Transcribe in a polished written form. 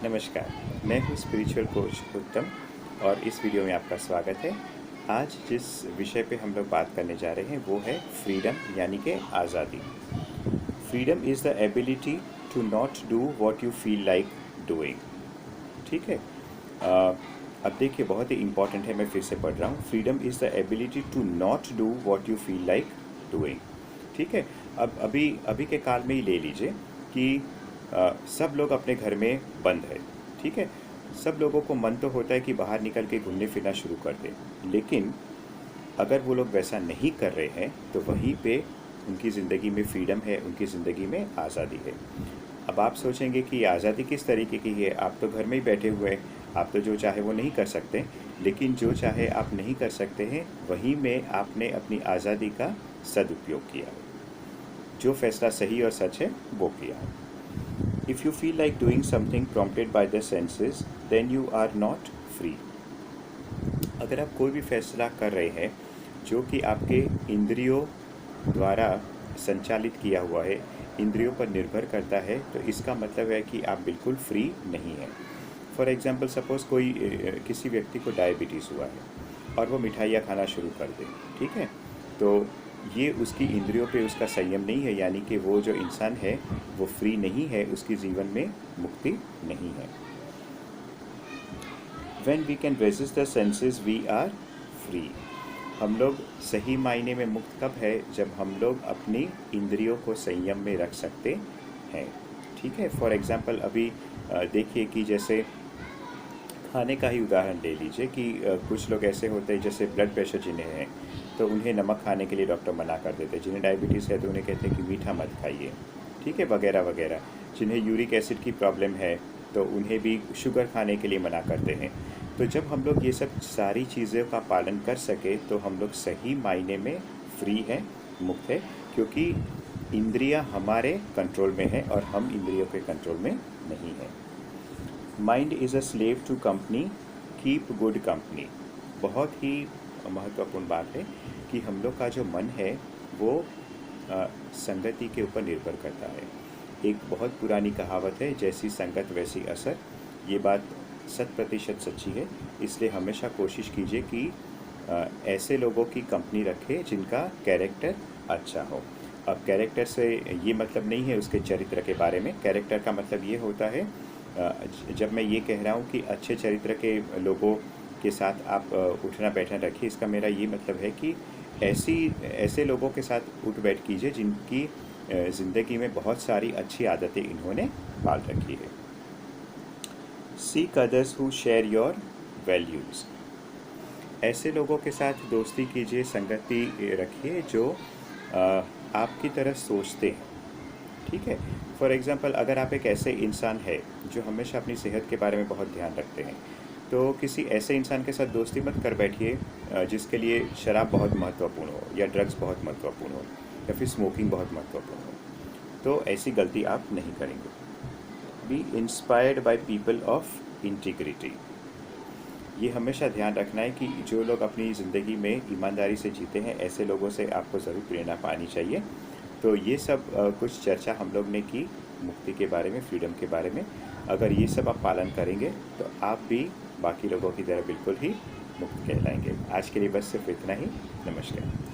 नमस्कार, मैं हूँ स्पिरिचुअल कोच उत्तम और इस वीडियो में आपका स्वागत है। आज जिस विषय पे हम लोग बात करने जा रहे हैं वो है फ्रीडम यानी कि आज़ादी। Freedom is the ability to not do what you feel like doing. ठीक है। अब देखिए, बहुत ही इम्पॉर्टेंट है, मैं फिर से पढ़ रहा हूँ। Freedom is the ability to not do what you feel like doing. ठीक है। अब अभी अभी के काल में ही ले लीजिए कि सब लोग अपने घर में बंद है। ठीक है। सब लोगों को मन तो होता है कि बाहर निकल के घूमने फिरना शुरू कर दे, लेकिन अगर वो लोग वैसा नहीं कर रहे हैं तो वहीं पे उनकी ज़िंदगी में फ्रीडम है, उनकी ज़िंदगी में आज़ादी है। अब आप सोचेंगे कि आज़ादी किस तरीके की है, आप तो घर में ही बैठे हुए हैं, आप तो जो चाहे वो नहीं कर सकते। लेकिन जो चाहे आप नहीं कर सकते हैं, वहीं में आपने अपनी आज़ादी का सदुपयोग किया, जो फैसला सही और सच है वो किया। If you feel like doing something prompted by the senses then you are not free. अगर आप कोई भी फैसला कर रहे हैं जो कि आपके इंद्रियों द्वारा संचालित किया हुआ है, इंद्रियों पर निर्भर करता है, तो इसका मतलब है कि आप बिल्कुल फ्री नहीं हैं। फॉर एग्ज़ाम्पल, सपोज़ कोई किसी व्यक्ति को डायबिटीज़ हुआ है और वो मिठाइयाँ खाना शुरू कर दे। ठीक है। तो ये उसकी इंद्रियों पे उसका संयम नहीं है, यानी कि वो जो इंसान है वो फ्री नहीं है, उसकी जीवन में मुक्ति नहीं है। When we can resist the senses we are free। हम लोग सही मायने में मुक्त कब है, जब हम लोग अपनी इंद्रियों को संयम में रख सकते हैं। ठीक है। फॉर एग्ज़ाम्पल, अभी देखिए कि जैसे खाने का ही उदाहरण ले लीजिए कि कुछ लोग ऐसे होते हैं जैसे ब्लड प्रेशर जिन्हें है तो उन्हें नमक खाने के लिए डॉक्टर मना कर देते हैं। जिन्हें डायबिटीज़ है तो उन्हें कहते हैं कि मीठा मत खाइए। ठीक है, वगैरह वगैरह। जिन्हें यूरिक एसिड की प्रॉब्लम है तो उन्हें भी शुगर खाने के लिए मना करते हैं। तो जब हम लोग ये सब सारी चीज़ों का पालन कर सके तो हम लोग सही मायने में फ्री हैं, मुक्त है, क्योंकि इंद्रियां हमारे कंट्रोल में है और हम इंद्रियों के कंट्रोल में नहीं है। Mind is a slave to company, keep good company. बहुत ही महत्वपूर्ण बात है कि हम लोग का जो मन है वो संगति के ऊपर निर्भर करता है। एक बहुत पुरानी कहावत है, जैसी संगत वैसी असर। ये बात 100% सच्ची है। इसलिए हमेशा कोशिश कीजिए कि ऐसे लोगों की कंपनी रखें जिनका कैरेक्टर अच्छा हो। अब कैरेक्टर से ये मतलब नहीं है उसके चरित्र के बारे में। कैरेक्टर का मतलब ये होता है, जब मैं ये कह रहा हूँ कि अच्छे चरित्र के लोगों के साथ आप उठना बैठना रखिए, इसका मेरा ये मतलब है कि ऐसे लोगों के साथ उठ बैठ कीजिए जिनकी ज़िंदगी में बहुत सारी अच्छी आदतें इन्होंने पाल रखी है। Seek others who share your values. ऐसे लोगों के साथ दोस्ती कीजिए, संगति रखिए जो आपकी तरह सोचते हैं। ठीक है। फॉर एग्ज़ाम्पल, अगर आप एक ऐसे इंसान है जो हमेशा अपनी सेहत के बारे में बहुत ध्यान रखते हैं, तो किसी ऐसे इंसान के साथ दोस्ती मत कर बैठिए जिसके लिए शराब बहुत महत्वपूर्ण हो, या ड्रग्स बहुत महत्वपूर्ण हो, या फिर स्मोकिंग बहुत महत्वपूर्ण हो। तो ऐसी गलती आप नहीं करेंगे। B inspired by people of integrity. ये हमेशा ध्यान रखना है कि जो लोग अपनी ज़िंदगी में ईमानदारी से जीते हैं, ऐसे लोगों से आपको ज़रूर प्रेरणा पानी चाहिए। तो ये सब कुछ चर्चा हम लोग ने की मुक्ति के बारे में, फ्रीडम के बारे में। अगर ये सब आप पालन करेंगे तो आप भी बाकी लोगों की तरह बिल्कुल ही मुक्त कहलाएंगे। आज के लिए बस सिर्फ इतना ही। नमस्कार।